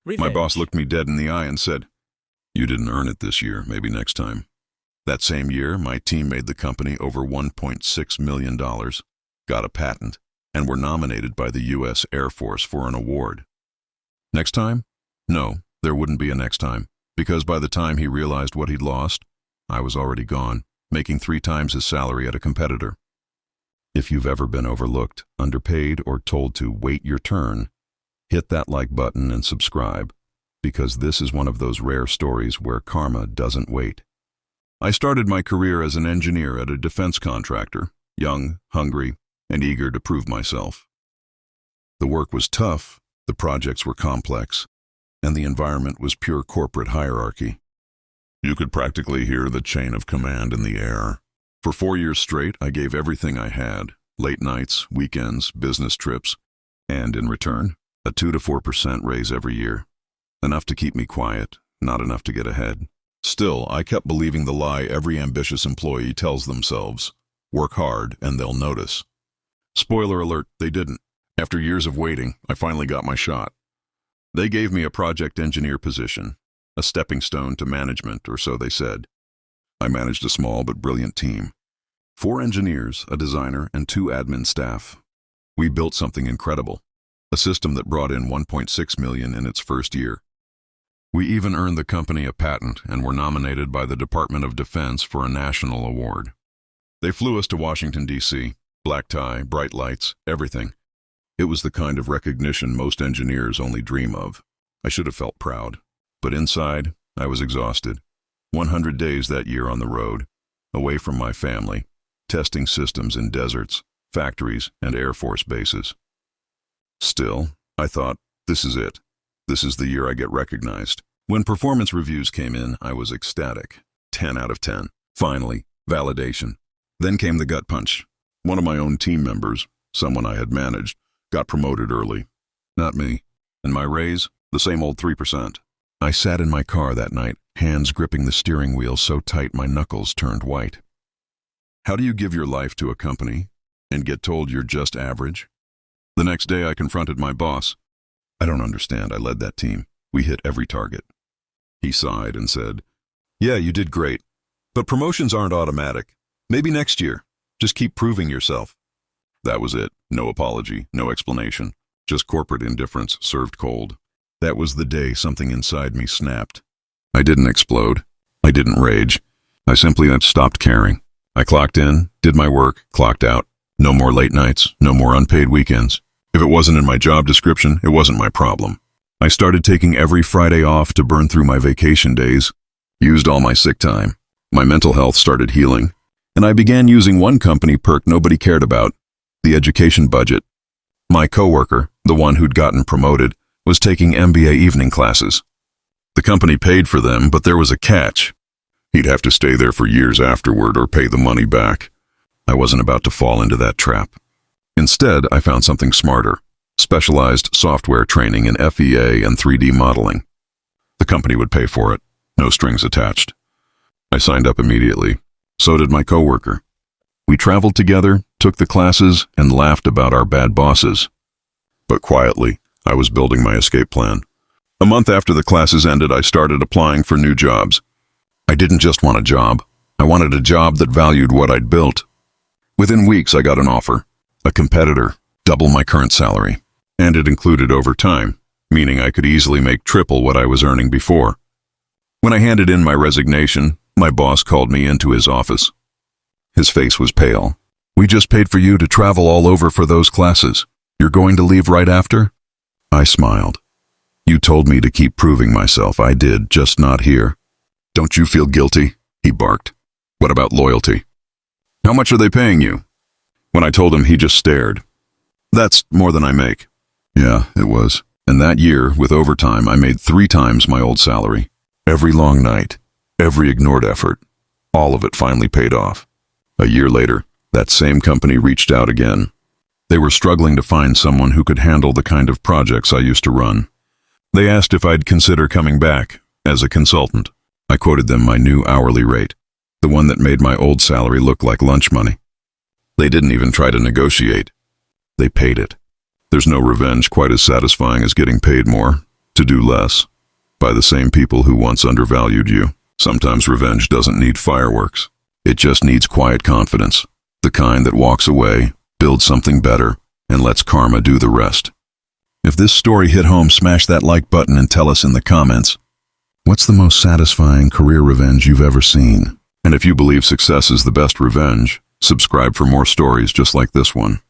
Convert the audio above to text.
My boss Revenge. looked me dead in the eye and said, "You didn't earn it this year, maybe next time." That same year, my team made the company over $1.6 million, got a patent, and were nominated by the U.S. Air Force for an award. Next time? No, there wouldn't be a next time, because by the time he realized what he'd lost, I was already gone, making 3 times his salary at a competitor. If you've ever been overlooked, underpaid, or told to wait your turn, hit that like button and subscribe, because this is one of those rare stories where karma doesn't wait. I started my career as an engineer at a defense contractor, young, hungry, and eager to prove myself. The work was tough, the projects were complex, and the environment was pure corporate hierarchy. You could practically hear the chain of command in the air. For 4 years straight, I gave everything I had, late nights, weekends, business trips, and in return, a 2 to 4% raise every year. Enough to keep me quiet, not enough to get ahead. Still, I kept believing the lie every ambitious employee tells themselves: work hard and they'll notice. Spoiler alert, they didn't. After years of waiting, I finally got my shot. They gave me a project engineer position, a stepping stone to management, or so they said. I managed a small but brilliant team. 4 engineers, a designer, and 2 admin staff. We built something incredible, a system that brought in $1.6 million in its first year. We even earned the company a patent and were nominated by the Department of Defense for a national award. They flew us to Washington, D.C., black tie, bright lights, everything. It was the kind of recognition most engineers only dream of. I should have felt proud, but inside, I was exhausted. 100 days that year on the road, away from my family, testing systems in deserts, factories, and Air Force bases. Still, I thought, this is it. This is the year I get recognized. When performance reviews came in, I was ecstatic. 10 out of 10. Finally, validation. Then came the gut punch. One of my own team members, someone I had managed, got promoted early. Not me. And my raise, the same old 3%. I sat in my car that night, hands gripping the steering wheel so tight my knuckles turned white. How do you give your life to a company and get told you're just average? The next day I confronted my boss. "I don't understand. I led that team. We hit every target." He sighed and said, "Yeah, you did great. But promotions aren't automatic. Maybe next year. Just keep proving yourself." That was it. No apology, no explanation. Just corporate indifference served cold. That was the day something inside me snapped. I didn't explode. I didn't rage. I simply stopped caring. I clocked in, did my work, clocked out. No more late nights, no more unpaid weekends. If it wasn't in my job description, it wasn't my problem. I started taking every Friday off to burn through my vacation days, used all my sick time. My mental health started healing, and I began using one company perk nobody cared about, the education budget. My coworker, the one who'd gotten promoted, was taking MBA evening classes. The company paid for them, but there was a catch. He'd have to stay there for years afterward or pay the money back. I wasn't about to fall into that trap. Instead, I found something smarter, specialized software training in FEA and 3D modeling. The company would pay for it, no strings attached. I signed up immediately. So did my coworker. We traveled together, took the classes, and laughed about our bad bosses. But quietly, I was building my escape plan. A month after the classes ended, I started applying for new jobs. I didn't just want a job. I wanted a job that valued what I'd built. Within weeks, I got an offer. A competitor, double my current salary. And it included overtime, meaning I could easily make triple what I was earning before. When I handed in my resignation, my boss called me into his office. His face was pale. "We just paid for you to travel all over for those classes. You're going to leave right after?" I smiled. "You told me to keep proving myself. I did, just not here." "Don't you feel guilty?" he barked. "What about loyalty?" "How much are they paying you?" When I told him, he just stared. "That's more than I make." Yeah, it was. And that year, with overtime, I made 3 times my old salary. Every long night, every ignored effort, all of it finally paid off. A year later, that same company reached out again. They were struggling to find someone who could handle the kind of projects I used to run. They asked if I'd consider coming back as a consultant. I quoted them my new hourly rate, the one that made my old salary look like lunch money. They didn't even try to negotiate. They paid it. There's no revenge quite as satisfying as getting paid more. to do less, by the same people who once undervalued you. Sometimes revenge doesn't need fireworks. It just needs quiet confidence, the kind that walks away, builds something better, and lets karma do the rest. If this story hit home, smash that like button and tell us in the comments, what's the most satisfying career revenge you've ever seen? And if you believe success is the best revenge, subscribe for more stories just like this one.